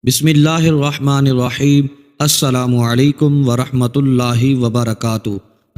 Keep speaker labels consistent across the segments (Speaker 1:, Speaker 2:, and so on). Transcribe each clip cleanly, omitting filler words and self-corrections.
Speaker 1: بسم اللہ الرحمن الرحیم۔ السلام علیکم ورحمۃ اللہ وبرکاتہ۔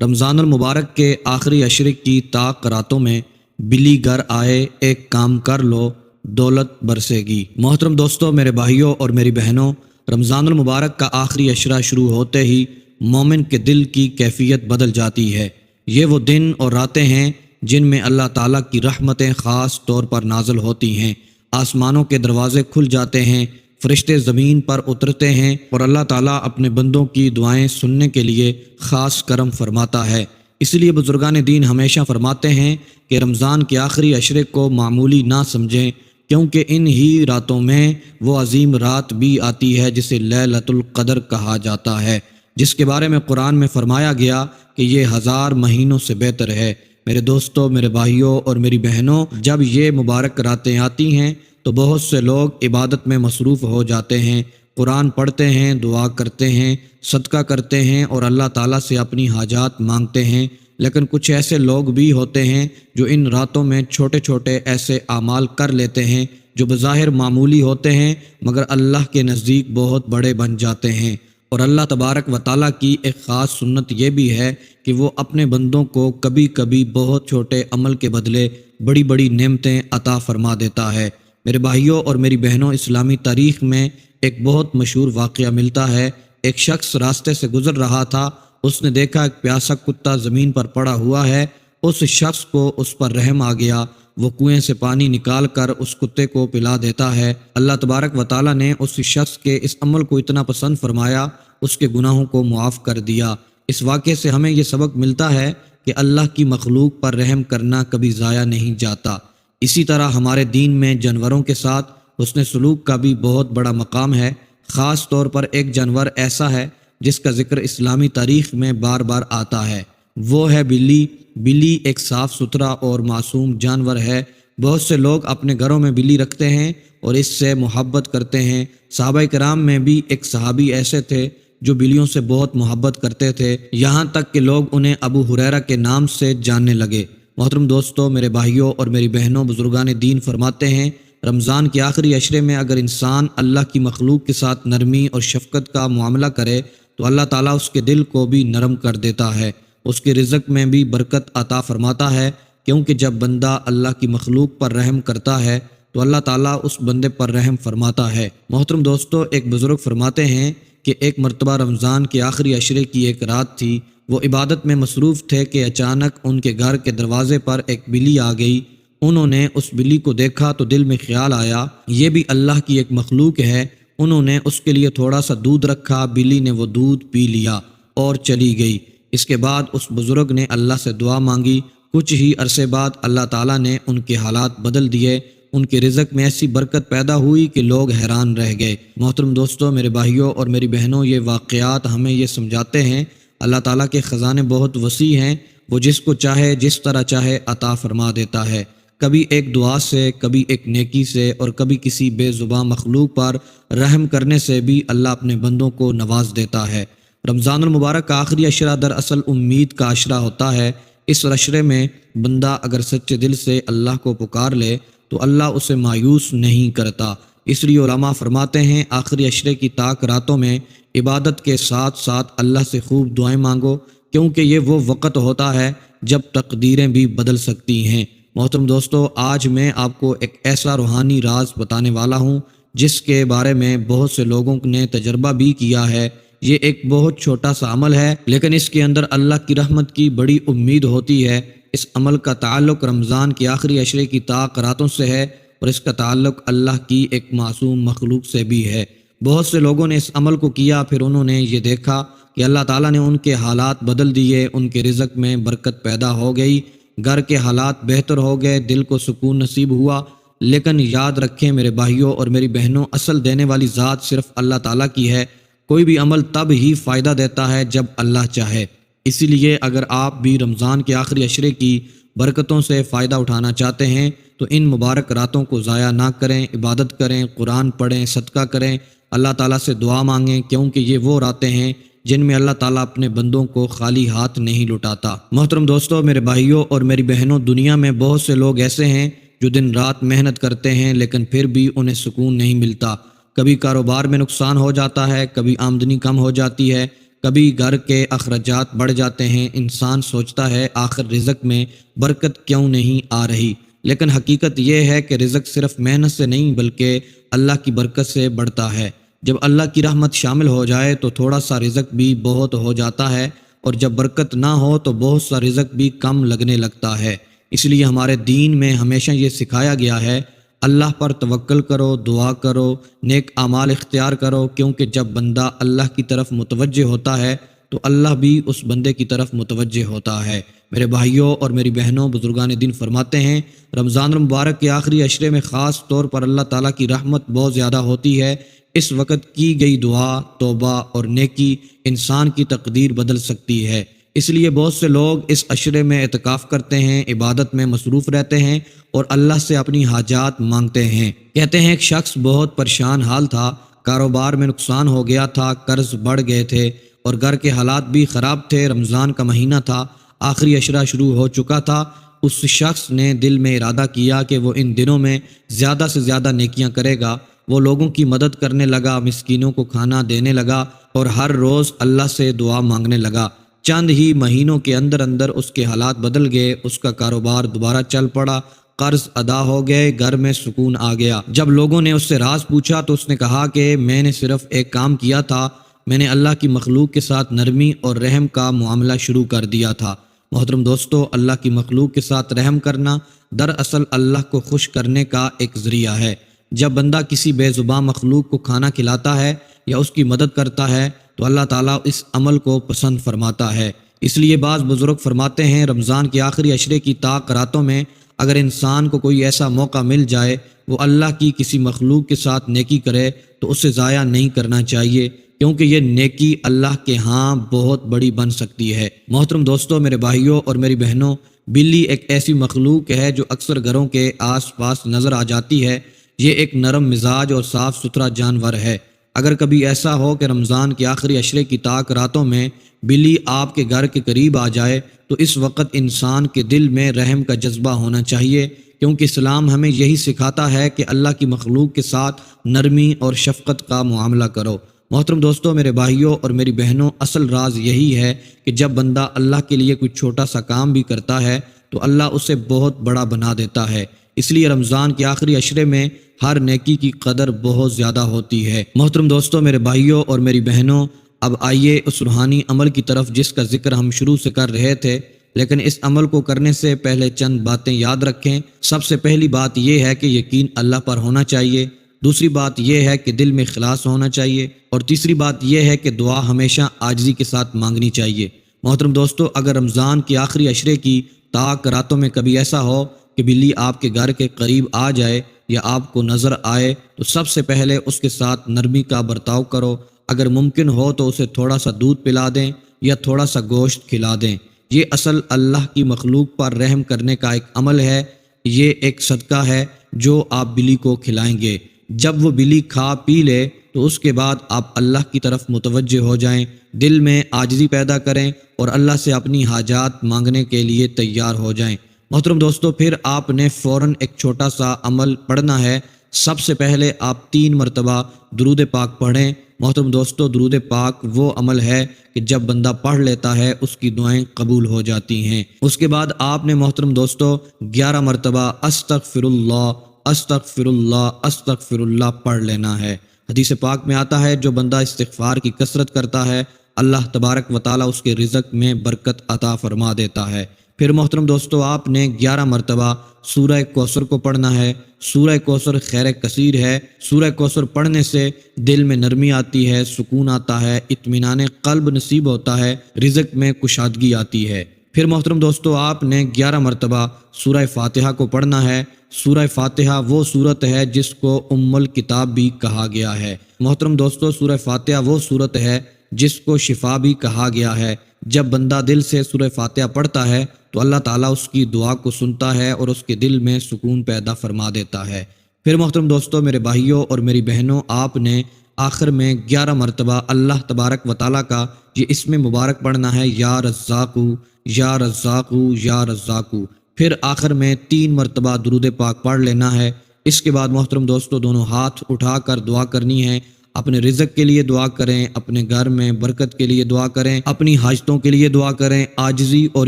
Speaker 1: رمضان المبارک کے آخری عشرے کی طاق راتوں میں بلی گھر آئے، ایک کام کر لو، دولت برسے گی۔ محترم دوستو، میرے بھائیوں اور میری بہنوں، رمضان المبارک کا آخری عشرہ شروع ہوتے ہی مومن کے دل کی کیفیت بدل جاتی ہے۔ یہ وہ دن اور راتیں ہیں جن میں اللہ تعالیٰ کی رحمتیں خاص طور پر نازل ہوتی ہیں، آسمانوں کے دروازے کھل جاتے ہیں، فرشتے زمین پر اترتے ہیں اور اللہ تعالیٰ اپنے بندوں کی دعائیں سننے کے لیے خاص کرم فرماتا ہے۔ اس لیے بزرگان دین ہمیشہ فرماتے ہیں کہ رمضان کے آخری عشرے کو معمولی نہ سمجھیں، کیونکہ ان ہی راتوں میں وہ عظیم رات بھی آتی ہے جسے لیلۃ القدر کہا جاتا ہے، جس کے بارے میں قرآن میں فرمایا گیا کہ یہ 1000 مہینوں سے بہتر ہے۔ میرے دوستو، میرے بھائیوں اور میری بہنوں، جب یہ مبارک راتیں آتی ہیں تو بہت سے لوگ عبادت میں مصروف ہو جاتے ہیں، قرآن پڑھتے ہیں، دعا کرتے ہیں، صدقہ کرتے ہیں اور اللہ تعالیٰ سے اپنی حاجات مانگتے ہیں۔ لیکن کچھ ایسے لوگ بھی ہوتے ہیں جو ان راتوں میں چھوٹے چھوٹے ایسے اعمال کر لیتے ہیں جو بظاہر معمولی ہوتے ہیں مگر اللہ کے نزدیک بہت بڑے بن جاتے ہیں۔ اور اللہ تبارک و تعالیٰ کی ایک خاص سنت یہ بھی ہے کہ وہ اپنے بندوں کو کبھی کبھی بہت چھوٹے عمل کے بدلے بڑی بڑی نعمتیں عطا فرما دیتا ہے۔ میرے بھائیوں اور میری بہنوں، اسلامی تاریخ میں ایک بہت مشہور واقعہ ملتا ہے۔ ایک شخص راستے سے گزر رہا تھا، اس نے دیکھا ایک پیاسا کتا زمین پر پڑا ہوا ہے۔ اس شخص کو اس پر رحم آ گیا، وہ کنویں سے پانی نکال کر اس کتے کو پلا دیتا ہے۔ اللہ تبارک و تعالیٰ نے اس شخص کے اس عمل کو اتنا پسند فرمایا، اس کے گناہوں کو معاف کر دیا۔ اس واقعے سے ہمیں یہ سبق ملتا ہے کہ اللہ کی مخلوق پر رحم کرنا کبھی ضائع نہیں جاتا۔ اسی طرح ہمارے دین میں جانوروں کے ساتھ حسن سلوک کا بھی بہت بڑا مقام ہے۔ خاص طور پر ایک جانور ایسا ہے جس کا ذکر اسلامی تاریخ میں بار بار آتا ہے، وہ ہے بلی۔ بلی ایک صاف ستھرا اور معصوم جانور ہے۔ بہت سے لوگ اپنے گھروں میں بلی رکھتے ہیں اور اس سے محبت کرتے ہیں۔ صحابہ کرام میں بھی ایک صحابی ایسے تھے جو بلیوں سے بہت محبت کرتے تھے، یہاں تک کہ لوگ انہیں ابو ہریرہ کے نام سے جاننے لگے۔ محترم دوستو، میرے بھائیوں اور میری بہنوں، بزرگان دین فرماتے ہیں رمضان کے آخری عشرے میں اگر انسان اللہ کی مخلوق کے ساتھ نرمی اور شفقت کا معاملہ کرے تو اللہ تعالیٰ اس کے دل کو بھی نرم کر دیتا ہے، اس کے رزق میں بھی برکت عطا فرماتا ہے، کیونکہ جب بندہ اللہ کی مخلوق پر رحم کرتا ہے تو اللہ تعالیٰ اس بندے پر رحم فرماتا ہے۔ محترم دوستو، ایک بزرگ فرماتے ہیں کہ ایک مرتبہ رمضان کے آخری عشرے کی ایک رات تھی، وہ عبادت میں مصروف تھے کہ اچانک ان کے گھر کے دروازے پر ایک بلی آ گئی۔ انہوں نے اس بلی کو دیکھا تو دل میں خیال آیا یہ بھی اللہ کی ایک مخلوق ہے۔ انہوں نے اس کے لیے تھوڑا سا دودھ رکھا، بلی نے وہ دودھ پی لیا اور چلی گئی۔ اس کے بعد اس بزرگ نے اللہ سے دعا مانگی۔ کچھ ہی عرصے بعد اللہ تعالیٰ نے ان کے حالات بدل دیے، ان کے رزق میں ایسی برکت پیدا ہوئی کہ لوگ حیران رہ گئے۔ محترم دوستو، میرے بھائیوں اور میری بہنوں، یہ واقعات ہمیں یہ سمجھاتے ہیں اللہ تعالیٰ کے خزانے بہت وسیع ہیں، وہ جس کو چاہے جس طرح چاہے عطا فرما دیتا ہے۔ کبھی ایک دعا سے، کبھی ایک نیکی سے اور کبھی کسی بے زباں مخلوق پر رحم کرنے سے بھی اللہ اپنے بندوں کو نواز دیتا ہے۔ رمضان المبارک کا آخری عشرہ دراصل امید کا عشرہ ہوتا ہے۔ اس عشرے میں بندہ اگر سچے دل سے اللہ کو پکار لے تو اللہ اسے مایوس نہیں کرتا۔ اس لیے علماء فرماتے ہیں آخری عشرے کی طاق راتوں میں عبادت کے ساتھ ساتھ اللہ سے خوب دعائیں مانگو، کیونکہ یہ وہ وقت ہوتا ہے جب تقدیریں بھی بدل سکتی ہیں۔ محترم دوستو، آج میں آپ کو ایک ایسا روحانی راز بتانے والا ہوں جس کے بارے میں بہت سے لوگوں نے تجربہ بھی کیا ہے۔ یہ ایک بہت چھوٹا سا عمل ہے لیکن اس کے اندر اللہ کی رحمت کی بڑی امید ہوتی ہے۔ اس عمل کا تعلق رمضان کے آخری عشرے کی طاق راتوں سے ہے اور اس کا تعلق اللہ کی ایک معصوم مخلوق سے بھی ہے۔ بہت سے لوگوں نے اس عمل کو کیا، پھر انہوں نے یہ دیکھا کہ اللہ تعالیٰ نے ان کے حالات بدل دیے، ان کے رزق میں برکت پیدا ہو گئی، گھر کے حالات بہتر ہو گئے، دل کو سکون نصیب ہوا۔ لیکن یاد رکھیں میرے بھائیوں اور میری بہنوں، اصل دینے والی ذات صرف اللہ تعالیٰ کی ہے۔ کوئی بھی عمل تب ہی فائدہ دیتا ہے جب اللہ چاہے۔ اسی لیے اگر آپ بھی رمضان کے آخری عشرے کی برکتوں سے فائدہ اٹھانا چاہتے ہیں تو ان مبارک راتوں کو ضائع نہ کریں، عبادت کریں، قرآن پڑھیں، صدقہ کریں، اللہ تعالیٰ سے دعا مانگیں، کیونکہ یہ وہ راتیں ہیں جن میں اللہ تعالیٰ اپنے بندوں کو خالی ہاتھ نہیں لٹاتا۔ محترم دوستو، میرے بھائیوں اور میری بہنوں، دنیا میں بہت سے لوگ ایسے ہیں جو دن رات محنت کرتے ہیں لیکن پھر بھی انہیں سکون نہیں ملتا۔ کبھی کاروبار میں نقصان ہو جاتا ہے، کبھی آمدنی کم ہو جاتی ہے، کبھی گھر کے اخراجات بڑھ جاتے ہیں۔ انسان سوچتا ہے آخر رزق میں برکت کیوں نہیں آ رہی، لیکن حقیقت یہ ہے کہ رزق صرف محنت سے نہیں بلکہ اللہ کی برکت سے بڑھتا ہے۔ جب اللہ کی رحمت شامل ہو جائے تو تھوڑا سا رزق بھی بہت ہو جاتا ہے، اور جب برکت نہ ہو تو بہت سا رزق بھی کم لگنے لگتا ہے۔ اس لیے ہمارے دین میں ہمیشہ یہ سکھایا گیا ہے، اللہ پر توکل کرو، دعا کرو، نیک اعمال اختیار کرو، کیونکہ جب بندہ اللہ کی طرف متوجہ ہوتا ہے تو اللہ بھی اس بندے کی طرف متوجہ ہوتا ہے۔ میرے بھائیوں اور میری بہنوں، بزرگان دین فرماتے ہیں رمضان المبارک کے آخری عشرے میں خاص طور پر اللہ تعالیٰ کی رحمت بہت زیادہ ہوتی ہے۔ اس وقت کی گئی دعا، توبہ اور نیکی انسان کی تقدیر بدل سکتی ہے۔ اس لیے بہت سے لوگ اس عشرے میں اعتکاف کرتے ہیں، عبادت میں مصروف رہتے ہیں اور اللہ سے اپنی حاجات مانگتے ہیں۔ کہتے ہیں ایک شخص بہت پریشان حال تھا، کاروبار میں نقصان ہو گیا تھا، قرض بڑھ گئے تھے اور گھر کے حالات بھی خراب تھے۔ رمضان کا مہینہ تھا، آخری عشرہ شروع ہو چکا تھا۔ اس شخص نے دل میں ارادہ کیا کہ وہ ان دنوں میں زیادہ سے زیادہ نیکیاں کرے گا۔ وہ لوگوں کی مدد کرنے لگا، مسکینوں کو کھانا دینے لگا اور ہر روز اللہ سے دعا مانگنے لگا۔ چند ہی مہینوں کے اندر اندر اس کے حالات بدل گئے، اس کا کاروبار دوبارہ چل پڑا، قرض ادا ہو گئے، گھر میں سکون آ گیا۔ جب لوگوں نے اس سے راز پوچھا تو اس نے کہا کہ میں نے صرف ایک کام کیا تھا، میں نے اللہ کی مخلوق کے ساتھ نرمی اور رحم کا معاملہ شروع کر دیا تھا۔ محترم دوستو، اللہ کی مخلوق کے ساتھ رحم کرنا دراصل اللہ کو خوش کرنے کا ایک ذریعہ ہے۔ جب بندہ کسی بے زبان مخلوق کو کھانا کھلاتا ہے یا اس کی مدد کرتا ہے تو اللہ تعالیٰ اس عمل کو پسند فرماتا ہے۔ اس لیے بعض بزرگ فرماتے ہیں رمضان کے آخری عشرے کی طاق راتوں میں اگر انسان کو کوئی ایسا موقع مل جائے وہ اللہ کی کسی مخلوق کے ساتھ نیکی کرے تو اسے ضائع نہیں کرنا چاہیے، کیونکہ یہ نیکی اللہ کے ہاں بہت بڑی بن سکتی ہے۔ محترم دوستو، میرے بھائیوں اور میری بہنوں، بلی ایک ایسی مخلوق ہے جو اکثر گھروں کے آس پاس نظر آ جاتی ہے۔ یہ ایک نرم مزاج اور صاف ستھرا جانور ہے۔ اگر کبھی ایسا ہو کہ رمضان کے آخری عشرے کی طاق راتوں میں بلی آپ کے گھر کے قریب آ جائے تو اس وقت انسان کے دل میں رحم کا جذبہ ہونا چاہیے، کیونکہ اسلام ہمیں یہی سکھاتا ہے کہ اللہ کی مخلوق کے ساتھ نرمی اور شفقت کا معاملہ کرو۔ محترم دوستو، میرے بھائیوں اور میری بہنوں، اصل راز یہی ہے کہ جب بندہ اللہ کے لیے کوئی چھوٹا سا کام بھی کرتا ہے تو اللہ اسے بہت بڑا بنا دیتا ہے۔ اس لیے رمضان کے آخری عشرے میں ہر نیکی کی قدر بہت زیادہ ہوتی ہے۔ محترم دوستو، میرے بھائیوں اور میری بہنوں، اب آئیے اس روحانی عمل کی طرف جس کا ذکر ہم شروع سے کر رہے تھے، لیکن اس عمل کو کرنے سے پہلے چند باتیں یاد رکھیں۔ سب سے پہلی بات یہ ہے کہ یقین اللہ پر ہونا چاہیے، دوسری بات یہ ہے کہ دل میں اخلاص ہونا چاہیے، اور تیسری بات یہ ہے کہ دعا ہمیشہ عاجزی کے ساتھ مانگنی چاہیے۔ محترم دوستو، اگر رمضان کی آخری عشرے کی طاق راتوں میں کبھی ایسا ہو کہ بلی آپ کے گھر کے قریب آ جائے یا آپ کو نظر آئے تو سب سے پہلے اس کے ساتھ نرمی کا برتاؤ کرو۔ اگر ممکن ہو تو اسے تھوڑا سا دودھ پلا دیں یا تھوڑا سا گوشت کھلا دیں۔ یہ اصل اللہ کی مخلوق پر رحم کرنے کا ایک عمل ہے، یہ ایک صدقہ ہے جو آپ بلی کو کھلائیں گے۔ جب وہ بلی کھا پی لے تو اس کے بعد آپ اللہ کی طرف متوجہ ہو جائیں، دل میں عاجزی پیدا کریں اور اللہ سے اپنی حاجات مانگنے کے لیے تیار ہو جائیں۔ محترم دوستو، پھر آپ نے فوراً ایک چھوٹا سا عمل پڑھنا ہے۔ سب سے پہلے آپ 3 مرتبہ درود پاک پڑھیں۔ محترم دوستو، درود پاک وہ عمل ہے کہ جب بندہ پڑھ لیتا ہے اس کی دعائیں قبول ہو جاتی ہیں۔ اس کے بعد آپ نے محترم دوستو 11 مرتبہ استغفر اللہ استغفر اللہ استغفر اللہ پڑھ لینا ہے۔ حدیث پاک میں آتا ہے جو بندہ استغفار کی کثرت کرتا ہے اللہ تبارک و تعالیٰ اس کے رزق میں برکت عطا فرما دیتا ہے۔ پھر محترم دوستو، آپ نے 11 مرتبہ سورہ کوثر کو پڑھنا ہے۔ سورہ کوثر خیر کثیر ہے۔ سورہ کوثر پڑھنے سے دل میں نرمی آتی ہے، سکون آتا ہے، اطمینان قلب نصیب ہوتا ہے، رزق میں کشادگی آتی ہے۔ پھر محترم دوستو، آپ نے 11 مرتبہ سورہ فاتحہ کو پڑھنا ہے۔ سورہ فاتحہ وہ سورت ہے جس کو ام الکتاب بھی کہا گیا ہے۔ محترم دوستو، سورہ فاتحہ وہ سورت ہے جس کو شفا بھی کہا گیا ہے۔ جب بندہ دل سے سورہ فاتحہ پڑھتا ہے تو اللہ تعالیٰ اس کی دعا کو سنتا ہے اور اس کے دل میں سکون پیدا فرما دیتا ہے۔ پھر محترم دوستو، میرے بھائیوں اور میری بہنوں، آپ نے آخر میں 11 مرتبہ اللہ تبارک و تعالیٰ کا یہ اسم مبارک پڑھنا ہے، یا رزاقو یا رزاقو یا رزاقو۔ پھر آخر میں 3 مرتبہ درود پاک پڑھ لینا ہے۔ اس کے بعد محترم دوستو دونوں ہاتھ اٹھا کر دعا کرنی ہے۔ اپنے رزق کے لیے دعا کریں، اپنے گھر میں برکت کے لیے دعا کریں، اپنی حاجتوں کے لیے دعا کریں، عاجزی اور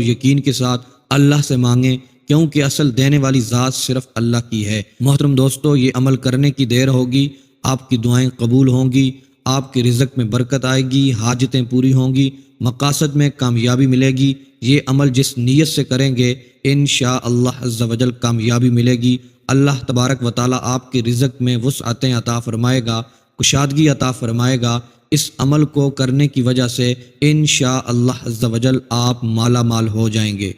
Speaker 1: یقین کے ساتھ اللہ سے مانگیں، کیونکہ اصل دینے والی ذات صرف اللہ کی ہے۔ محترم دوستو یہ عمل کرنے کی دیر ہوگی، آپ کی دعائیں قبول ہوں گی، آپ کے رزق میں برکت آئے گی، حاجتیں پوری ہوں گی، مقاصد میں کامیابی ملے گی۔ یہ عمل جس نیت سے کریں گے انشاءاللہ عز و جل کامیابی ملے گی۔ اللہ تبارک و تعالی آپ کے رزق میں وسعتیں عطا فرمائے گا، کشادگی عطا فرمائے گا۔ اس عمل کو کرنے کی وجہ سے انشاءاللہ عز و جل آپ مالا مال ہو جائیں گے۔